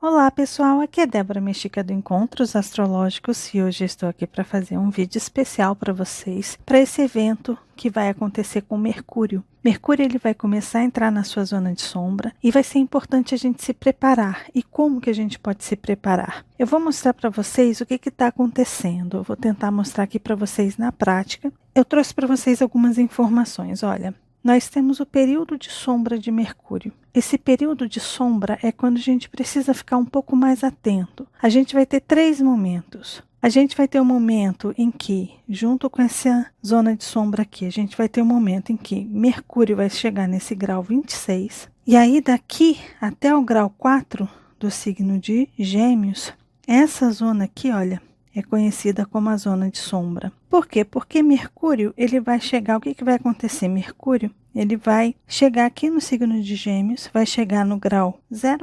Olá pessoal, aqui é Débora Mexica do Encontros Astrológicos e hoje estou aqui para fazer um vídeo especial para vocês, para esse evento que vai acontecer com Mercúrio. Mercúrio ele vai começar a entrar na sua zona de sombra e vai ser importante a gente se preparar. E como que a gente pode se preparar? Eu vou mostrar para vocês o que está acontecendo, eu vou tentar mostrar aqui para vocês na prática. Eu trouxe para vocês algumas informações, olha. Nós temos o período de sombra de Mercúrio. Esse período de sombra é quando a gente precisa ficar um pouco mais atento. A gente vai ter 3 momentos. A gente vai ter um momento em que, junto com essa zona de sombra aqui, a gente vai ter um momento em que Mercúrio vai chegar nesse grau 26. E aí daqui até o grau 4 do signo de Gêmeos, essa zona aqui, olha, é conhecida como a zona de sombra. Por quê? Porque Mercúrio, ele vai chegar, o que vai acontecer? Mercúrio, ele vai chegar aqui no signo de Gêmeos, vai chegar no grau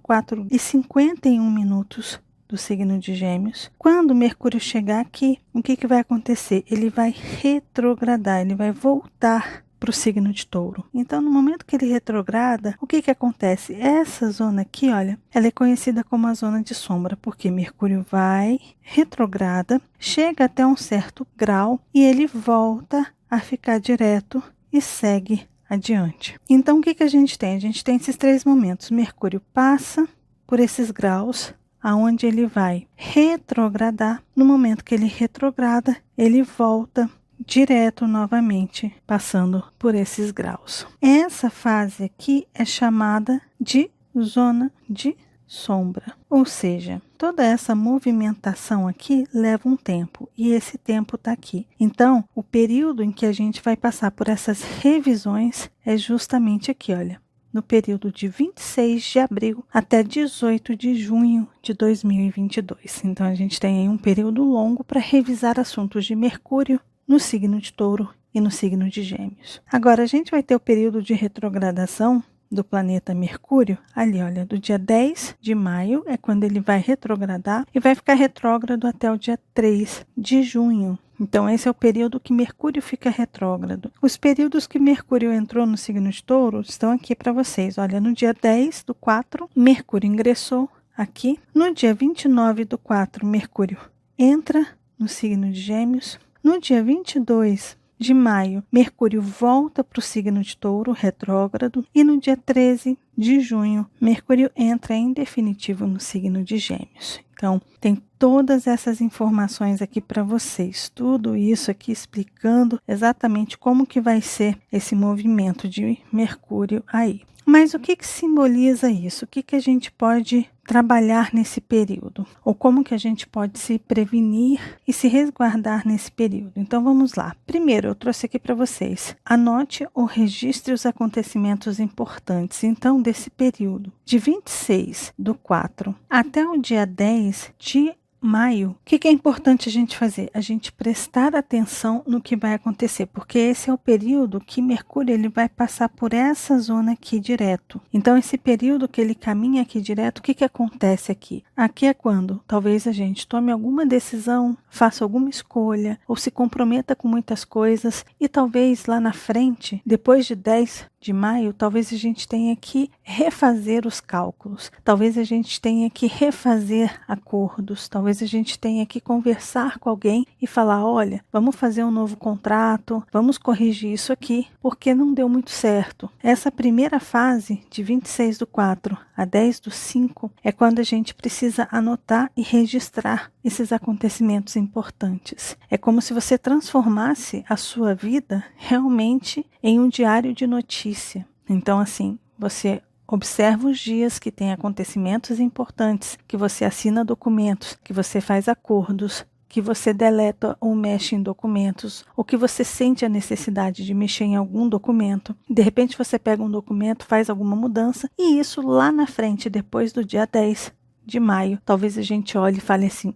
04 e 51 minutos do signo de Gêmeos. Quando Mercúrio chegar aqui, o que vai acontecer? Ele vai retrogradar, ele vai voltar para o signo de Touro. Então, no momento que ele retrograda, o que acontece? Essa zona aqui, olha, ela é conhecida como a zona de sombra, porque Mercúrio vai, retrograda, chega até um certo grau e ele volta a ficar direto e segue adiante. Então, o que a gente tem? A gente tem esses 3 momentos. Mercúrio passa por esses graus, aonde ele vai retrogradar. No momento que ele retrograda, ele volta direto novamente, passando por esses graus. Essa fase aqui é chamada de zona de sombra, ou seja, toda essa movimentação aqui leva um tempo e esse tempo está aqui. Então, o período em que a gente vai passar por essas revisões é justamente aqui, olha, no período de 26 de abril até 18 de junho de 2022. Então, a gente tem aí um período longo para revisar assuntos de Mercúrio no signo de Touro e no signo de Gêmeos. Agora, a gente vai ter o período de retrogradação do planeta Mercúrio, ali, olha, do dia 10 de maio, é quando ele vai retrogradar, e vai ficar retrógrado até o dia 3 de junho. Então, esse é o período que Mercúrio fica retrógrado. Os períodos que Mercúrio entrou no signo de Touro estão aqui para vocês. Olha, no dia 10 do 4, Mercúrio ingressou aqui. No dia 29 do 4, Mercúrio entra no signo de Gêmeos. No dia 22 de maio, Mercúrio volta para o signo de Touro, retrógrado, e no dia 13 de junho, Mercúrio entra em definitivo no signo de Gêmeos. Então, tem todas essas informações aqui para vocês, tudo isso aqui explicando exatamente como que vai ser esse movimento de Mercúrio aí. Mas o que simboliza isso? O que a gente pode trabalhar nesse período? Ou como que a gente pode se prevenir e se resguardar nesse período? Então vamos lá. Primeiro, eu trouxe aqui para vocês. Anote ou registre os acontecimentos importantes. Então, desse período de 26 do 4 até o dia 10 de maio, o que é importante a gente fazer? A gente prestar atenção no que vai acontecer, porque esse é o período que Mercúrio ele vai passar por essa zona aqui direto. Então, esse período que ele caminha aqui direto, o que acontece aqui? Aqui é quando talvez a gente tome alguma decisão, faça alguma escolha, ou se comprometa com muitas coisas, e talvez lá na frente, depois de 10 de maio, talvez a gente tenha que refazer os cálculos, talvez a gente tenha que refazer acordos, talvez a gente tenha que conversar com alguém e falar, olha, vamos fazer um novo contrato, vamos corrigir isso aqui, porque não deu muito certo. Essa primeira fase, de 26 do 4 a 10 do 5, é quando a gente precisa anotar e registrar esses acontecimentos importantes. É como se você transformasse a sua vida realmente em um diário de notícia. Então, assim, você observa os dias que tem acontecimentos importantes, que você assina documentos, que você faz acordos, que você deleta ou mexe em documentos, ou que você sente a necessidade de mexer em algum documento. De repente você pega um documento, faz alguma mudança, e isso lá na frente, depois do dia 10 de maio, talvez a gente olhe e fale assim,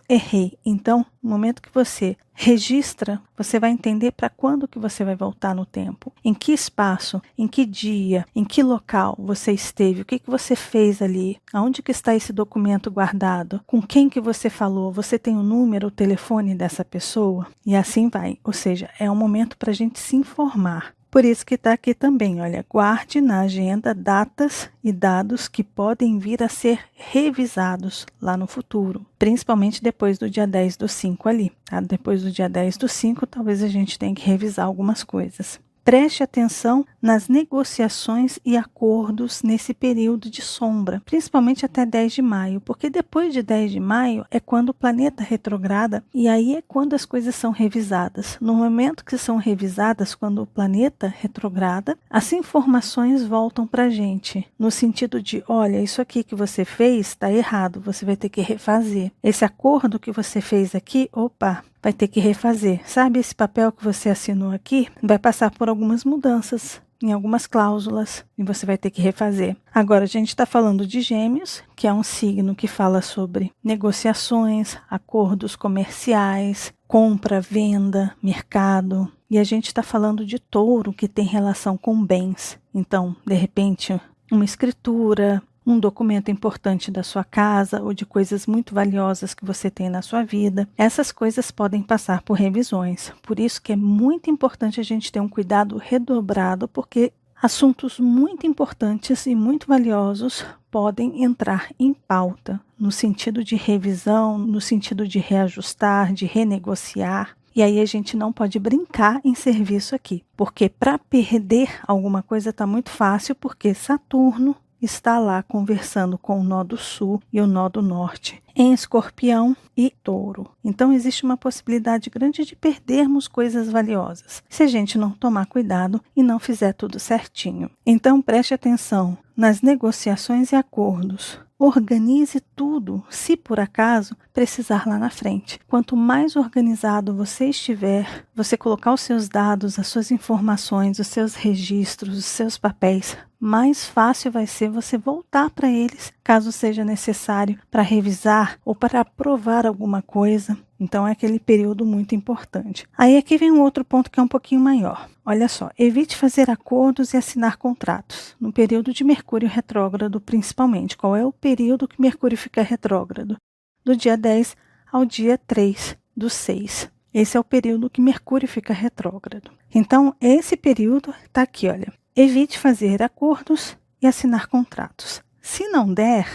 errei. Então, no momento que você registra, você vai entender para quando que você vai voltar no tempo. Em que espaço, em que dia, em que local você esteve, o que você fez ali, aonde que está esse documento guardado, com quem que você falou, você tem o número, o telefone dessa pessoa? E assim vai. Ou seja, é um momento para a gente se informar. Por isso que está aqui também, olha, guarde na agenda datas e dados que podem vir a ser revisados lá no futuro, principalmente depois do dia 10/5 ali, tá? Depois do dia 10/5, talvez a gente tenha que revisar algumas coisas. Preste atenção nas negociações e acordos nesse período de sombra, principalmente até 10 de maio, porque depois de 10 de maio é quando o planeta retrograda e aí é quando as coisas são revisadas. No momento que são revisadas, quando o planeta retrograda, as informações voltam para a gente, no sentido de, olha, isso aqui que você fez está errado, você vai ter que refazer. Esse acordo que você fez aqui, opa, vai ter que refazer. Sabe, esse papel que você assinou aqui vai passar por algumas mudanças em algumas cláusulas e você vai ter que refazer. Agora, a gente está falando de Gêmeos, que é um signo que fala sobre negociações, acordos comerciais, compra, venda, mercado. E a gente está falando de Touro, que tem relação com bens. Então, de repente, uma escritura, um documento importante da sua casa ou de coisas muito valiosas que você tem na sua vida. Essas coisas podem passar por revisões. Por isso que é muito importante a gente ter um cuidado redobrado, porque assuntos muito importantes e muito valiosos podem entrar em pauta, no sentido de revisão, no sentido de reajustar, de renegociar. E aí a gente não pode brincar em serviço aqui, porque para perder alguma coisa está muito fácil, porque Saturno está lá conversando com o nó do sul e o nó do norte, em Escorpião e Touro. Então existe uma possibilidade grande de perdermos coisas valiosas, se a gente não tomar cuidado e não fizer tudo certinho. Então preste atenção nas negociações e acordos. Organize tudo, se por acaso precisar lá na frente. Quanto mais organizado você estiver, você colocar os seus dados, as suas informações, os seus registros, os seus papéis, mais fácil vai ser você voltar para eles, caso seja necessário, para revisar ou para aprovar alguma coisa. Então é aquele período muito importante. Aí aqui vem um outro ponto que é um pouquinho maior. Olha só, evite fazer acordos e assinar contratos, no período de Mercúrio retrógrado principalmente. Qual é o período que Mercúrio fica retrógrado? Do dia 10 ao dia 3/6. Esse é o período que Mercúrio fica retrógrado. Então, esse período está aqui, olha. Evite fazer acordos e assinar contratos. Se não der,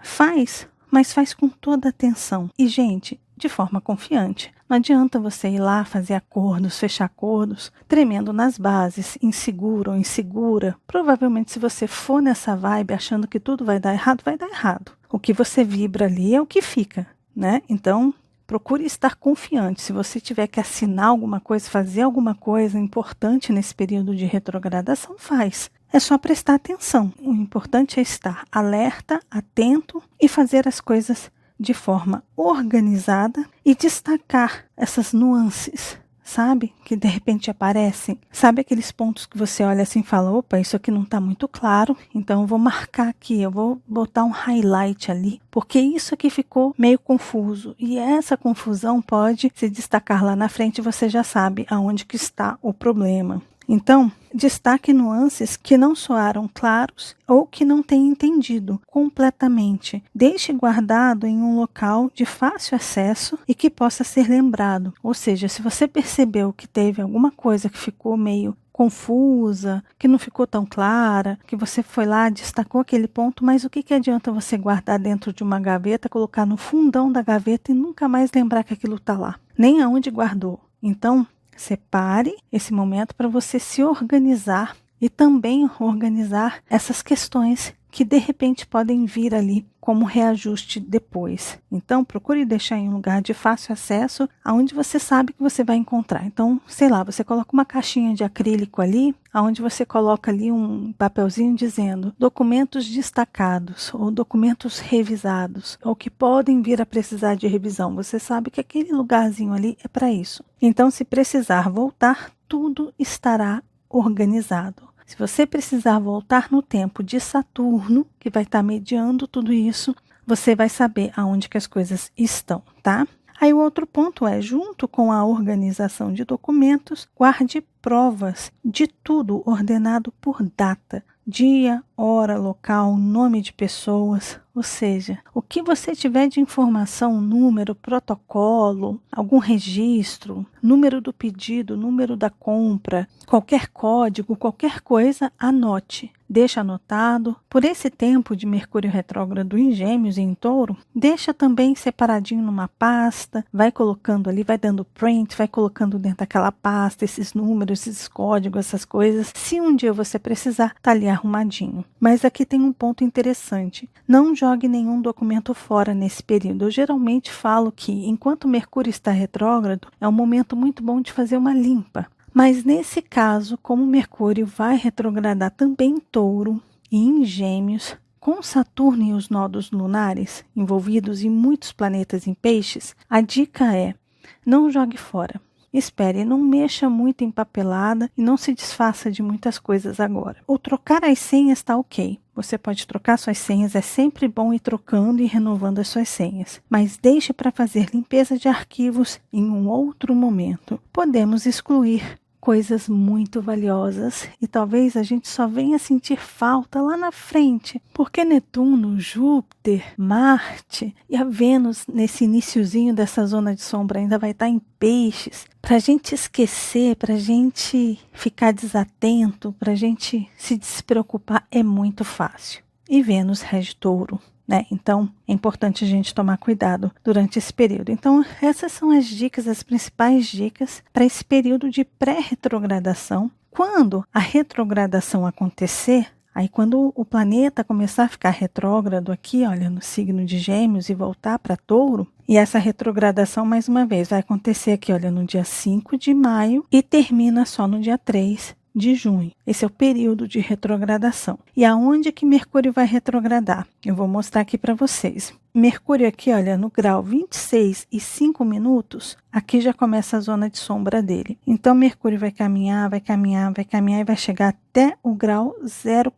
faz, mas faz com toda atenção. E, gente, de forma confiante. Não adianta você ir lá fazer acordos, fechar acordos, tremendo nas bases, inseguro ou insegura. Provavelmente, se você for nessa vibe achando que tudo vai dar errado, vai dar errado. O que você vibra ali é o que fica, né? Então, procure estar confiante. Se você tiver que assinar alguma coisa, fazer alguma coisa importante nesse período de retrogradação, faz. É só prestar atenção. O importante é estar alerta, atento e fazer as coisas de forma organizada e destacar essas nuances, sabe? Que de repente aparecem. Sabe aqueles pontos que você olha assim e fala, opa, isso aqui não está muito claro, então eu vou marcar aqui, eu vou botar um highlight ali, porque isso aqui ficou meio confuso. E essa confusão pode se destacar lá na frente e você já sabe aonde que está o problema. Então, destaque nuances que não soaram claros ou que não tenha entendido completamente. Deixe guardado em um local de fácil acesso e que possa ser lembrado. Ou seja, se você percebeu que teve alguma coisa que ficou meio confusa, que não ficou tão clara, que você foi lá, destacou aquele ponto, mas o que adianta você guardar dentro de uma gaveta, colocar no fundão da gaveta e nunca mais lembrar que aquilo está lá? Nem aonde guardou. Então, separe esse momento para você se organizar e também organizar essas questões que de repente podem vir ali como reajuste depois. Então, procure deixar em um lugar de fácil acesso, aonde você sabe que você vai encontrar. Então, sei lá, você coloca uma caixinha de acrílico ali, aonde você coloca ali um papelzinho dizendo documentos destacados ou documentos revisados, ou que podem vir a precisar de revisão. Você sabe que aquele lugarzinho ali é para isso. Então, se precisar voltar, tudo estará organizado. Se você precisar voltar no tempo de Saturno, que vai estar mediando tudo isso, você vai saber aonde que as coisas estão, tá? Aí o outro ponto é, junto com a organização de documentos, guarde provas de tudo ordenado por data, dia, hora, local, nome de pessoas, Ou seja, o que você tiver de informação, número, protocolo, algum registro, número do pedido, número da compra, qualquer código, qualquer coisa, anote. Deixa anotado. Por esse tempo de Mercúrio retrógrado em Gêmeos e em Touro, deixa também separadinho numa pasta, vai colocando ali, vai dando print, vai colocando dentro daquela pasta esses números, esses códigos, essas coisas. Se um dia você precisar, tá ali arrumadinho. Mas aqui tem um ponto interessante. Não jogue nenhum documento fora nesse período. Eu geralmente falo que enquanto Mercúrio está retrógrado, é um momento muito bom de fazer uma limpa. Mas nesse caso, como Mercúrio vai retrogradar também em Touro e em Gêmeos, com Saturno e os nodos lunares envolvidos e muitos planetas em Peixes, a dica é: não jogue fora. Espere, não mexa muito em papelada e não se desfaça de muitas coisas agora. O trocar as senhas está ok. Você pode trocar suas senhas, é sempre bom ir trocando e renovando as suas senhas. Mas deixe para fazer limpeza de arquivos em um outro momento. Podemos excluir coisas muito valiosas e talvez a gente só venha sentir falta lá na frente, porque Netuno, Júpiter, Marte e a Vênus nesse iniciozinho dessa zona de sombra ainda vai estar em Peixes. Para a gente esquecer, para a gente ficar desatento, para a gente se despreocupar é muito fácil. E Vênus rege Touro. Então, é importante a gente tomar cuidado durante esse período. Então, essas são as dicas, as principais dicas para esse período de pré-retrogradação. Quando a retrogradação acontecer, aí quando o planeta começar a ficar retrógrado aqui, olha, no signo de Gêmeos e voltar para Touro, e essa retrogradação, mais uma vez, vai acontecer aqui, olha, no dia 5 de maio e termina só no dia 3 de junho. Esse é o período de retrogradação. E aonde que Mercúrio vai retrogradar? Eu vou mostrar aqui para vocês. Mercúrio aqui, olha, no grau 26 e 5 minutos, aqui já começa a zona de sombra dele. Então, Mercúrio vai caminhar, vai caminhar, vai caminhar e vai chegar até o grau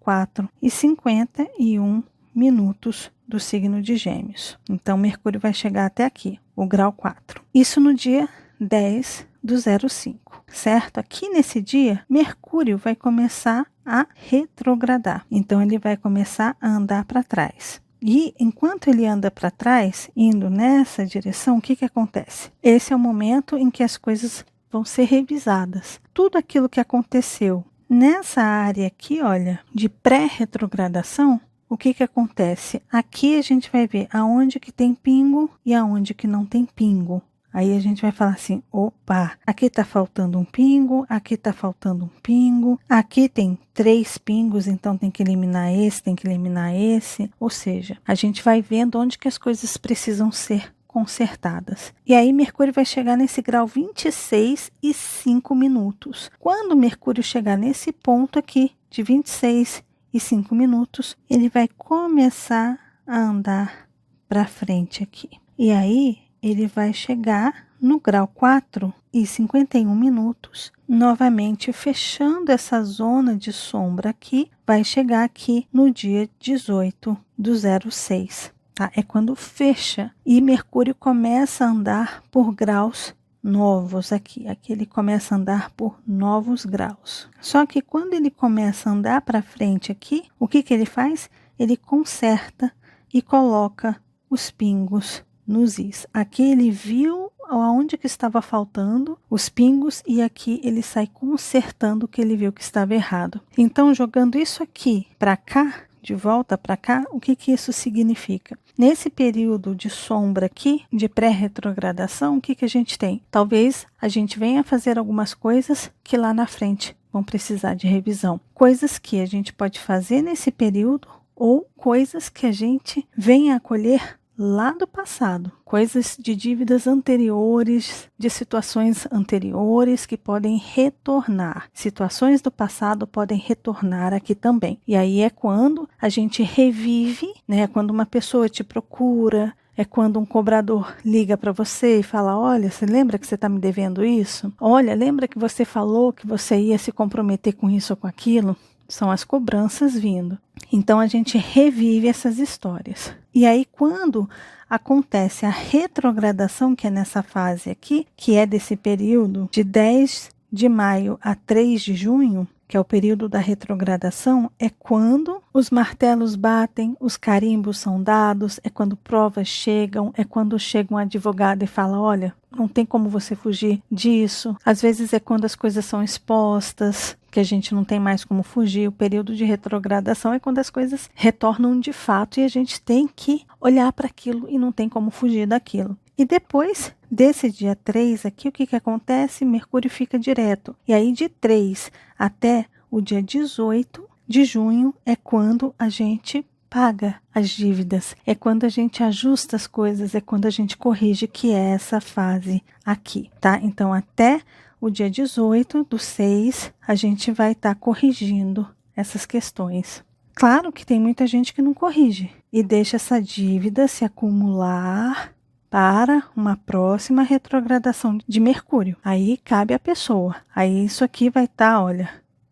04 e 51 minutos do signo de Gêmeos. Então, Mercúrio vai chegar até aqui, o grau 4. Isso no dia 10 do 05, certo? Aqui nesse dia, Mercúrio vai começar a retrogradar. Então, ele vai começar a andar para trás. E enquanto ele anda para trás, indo nessa direção, o que acontece? Esse é o momento em que as coisas vão ser revisadas. Tudo aquilo que aconteceu nessa área aqui, olha, de pré-retrogradação, o que acontece? Aqui a gente vai ver aonde que tem pingo e aonde que não tem pingo. Aí a gente vai falar assim, opa, aqui tá faltando um pingo, aqui tá faltando um pingo, aqui tem 3 pingos, então tem que eliminar esse, tem que eliminar esse. Ou seja, a gente vai vendo onde que as coisas precisam ser consertadas. E aí Mercúrio vai chegar nesse grau 26 e 5 minutos. Quando Mercúrio chegar nesse ponto aqui, de 26 e 5 minutos, ele vai começar a andar para frente aqui. E aí ele vai chegar no grau 4 e 51 minutos, novamente fechando essa zona de sombra aqui, vai chegar aqui no dia 18 do 06, tá? É quando fecha e Mercúrio começa a andar por graus novos aqui. Aqui ele começa a andar por novos graus. Só que quando ele começa a andar para frente aqui, o que ele faz? Ele conserta e coloca os pingos nos is. Aqui ele viu aonde que estava faltando os pingos e aqui ele sai consertando o que ele viu que estava errado. Então, jogando isso aqui para cá, de volta para cá, o que isso significa? Nesse período de sombra aqui, de pré-retrogradação, o que a gente tem? Talvez a gente venha fazer algumas coisas que lá na frente vão precisar de revisão. Coisas que a gente pode fazer nesse período ou coisas que a gente venha acolher lá do passado, coisas de dívidas anteriores, de situações anteriores que podem retornar. Situações do passado podem retornar aqui também. E aí é quando a gente revive, né? Quando uma pessoa te procura, é quando um cobrador liga para você e fala, olha, você lembra que você está me devendo isso? Olha, lembra que você falou que você ia se comprometer com isso ou com aquilo? São as cobranças vindo. Então, a gente revive essas histórias. E aí, quando acontece a retrogradação, que é nessa fase aqui, que é desse período de 10 de maio a 3 de junho, o que é o período da retrogradação, é quando os martelos batem, os carimbos são dados, é quando provas chegam, é quando chega um advogado e fala, olha, não tem como você fugir disso. Às vezes é quando as coisas são expostas, que a gente não tem mais como fugir. O período de retrogradação é quando as coisas retornam de fato e a gente tem que olhar para aquilo e não tem como fugir daquilo. E depois desse dia 3 aqui, o que acontece? Mercúrio fica direto. E aí de 3 até o dia 18 de junho é quando a gente paga as dívidas, é quando a gente ajusta as coisas, é quando a gente corrige, que é essa fase aqui, tá? Então, até o dia 18/6, a gente vai estar corrigindo essas questões. Claro que tem muita gente que não corrige e deixa essa dívida se acumular para uma próxima retrogradação de Mercúrio. Aí cabe à pessoa. Aí isso aqui vai estar, olha,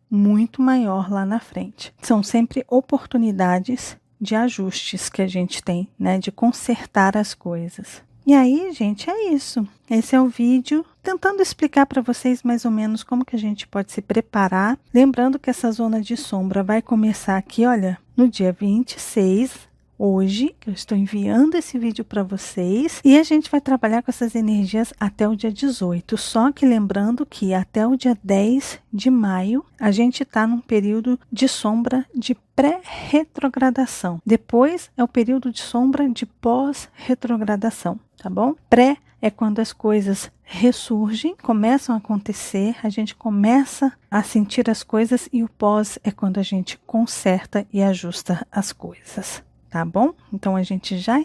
muito maior lá na frente. São sempre oportunidades de ajustes que a gente tem, né, de consertar as coisas. E aí, gente, é isso. Esse é o vídeo tentando explicar para vocês mais ou menos como que a gente pode se preparar. Lembrando que essa zona de sombra vai começar aqui, olha, no dia 26, hoje, que eu estou enviando esse vídeo para vocês, e a gente vai trabalhar com essas energias até o dia 18, só que lembrando que até o dia 10 de maio, a gente está num período de sombra de pré-retrogradação. Depois é o período de sombra de pós-retrogradação, tá bom? Pré é quando as coisas ressurgem, começam a acontecer, a gente começa a sentir as coisas, e o pós é quando a gente conserta e ajusta as coisas. Tá bom? Então a gente já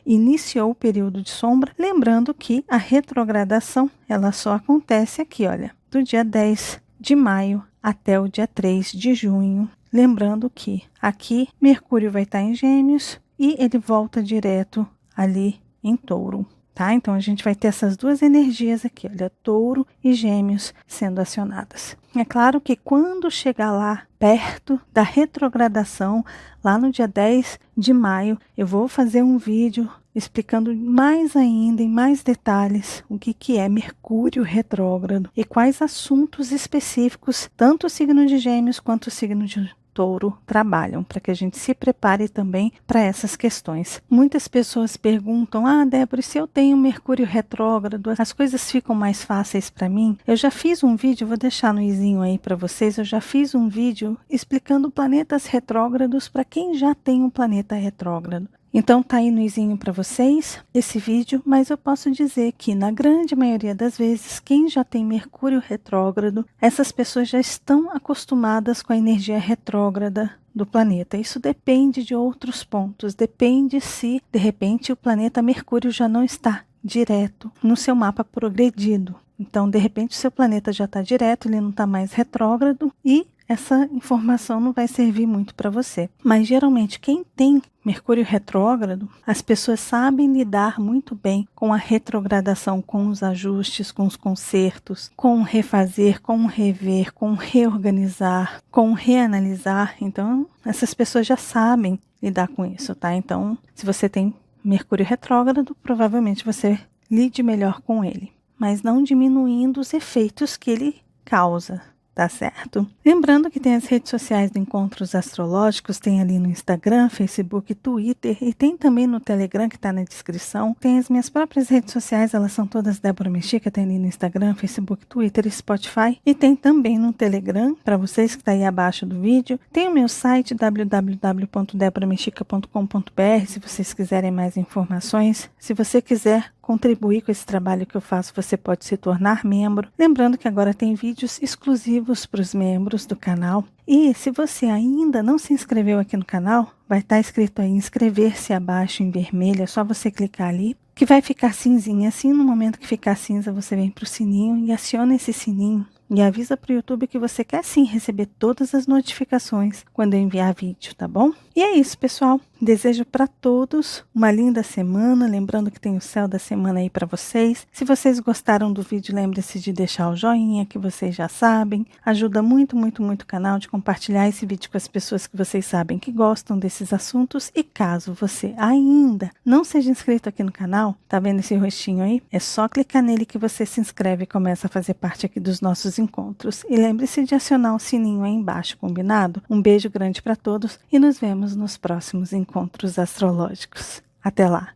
iniciou o período de sombra, lembrando que a retrogradação, ela só acontece aqui, olha, do dia 10 de maio até o dia 3 de junho. Lembrando que aqui Mercúrio vai estar em Gêmeos e ele volta direto ali em Touro. Tá? Então a gente vai ter essas duas energias aqui, olha, Touro e Gêmeos sendo acionadas. É claro que quando chegar lá perto da retrogradação, lá no dia 10 de maio, eu vou fazer um vídeo explicando mais ainda, em mais detalhes, o que é Mercúrio retrógrado e quais assuntos específicos, tanto o signo de Gêmeos quanto o signo de Touro trabalham, para que a gente se prepare também para essas questões. Muitas pessoas perguntam, Débora, se eu tenho Mercúrio retrógrado, as coisas ficam mais fáceis para mim? Eu já fiz um vídeo, vou deixar no izinho aí para vocês, eu já fiz um vídeo explicando planetas retrógrados para quem já tem um planeta retrógrado. Então tá aí no izinho para vocês esse vídeo, mas eu posso dizer que na grande maioria das vezes, quem já tem Mercúrio retrógrado, essas pessoas já estão acostumadas com a energia retrógrada do planeta. Isso depende de outros pontos, depende se de repente o planeta Mercúrio já não está direto no seu mapa progredido. Então de repente o seu planeta já está direto, ele não está mais retrógrado e essa informação não vai servir muito para você. Mas geralmente quem tem Mercúrio retrógrado, as pessoas sabem lidar muito bem com a retrogradação, com os ajustes, com os consertos, com o refazer, com o rever, com o reorganizar, com o reanalisar. Então, essas pessoas já sabem lidar com isso, tá? Então, se você tem Mercúrio retrógrado, provavelmente você lide melhor com ele, mas não diminuindo os efeitos que ele causa. Tá certo? Lembrando que tem as redes sociais do Encontros Astrológicos, tem ali no Instagram, Facebook, Twitter e tem também no Telegram que está na descrição. Tem as minhas próprias redes sociais, elas são todas Débora Mexica, tem ali no Instagram, Facebook, Twitter e Spotify. E tem também no Telegram, para vocês que está aí abaixo do vídeo. Tem o meu site www.deboramexica.com.br se vocês quiserem mais informações. Se você quiser contribuir com esse trabalho que eu faço, você pode se tornar membro. Lembrando que agora tem vídeos exclusivos para os membros do canal. E se você ainda não se inscreveu aqui no canal, vai estar escrito aí inscrever-se abaixo em vermelho, é só você clicar ali, que vai ficar cinzinha. Assim, no momento que ficar cinza, você vem para o sininho e aciona esse sininho. E avisa para o YouTube que você quer sim receber todas as notificações quando eu enviar vídeo, tá bom? E é isso, pessoal. Desejo para todos uma linda semana. Lembrando que tem o céu da semana aí para vocês. Se vocês gostaram do vídeo, lembre-se de deixar o joinha, que vocês já sabem. Ajuda muito, muito, muito o canal, de compartilhar esse vídeo com as pessoas que vocês sabem que gostam desses assuntos. E caso você ainda não seja inscrito aqui no canal, tá vendo esse rostinho aí? É só clicar nele que você se inscreve e começa a fazer parte aqui dos nossos próximos encontros. E lembre-se de acionar o sininho aí embaixo, combinado? Um beijo grande para todos e nos vemos nos próximos encontros astrológicos. Até lá.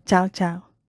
Tchau, tchau.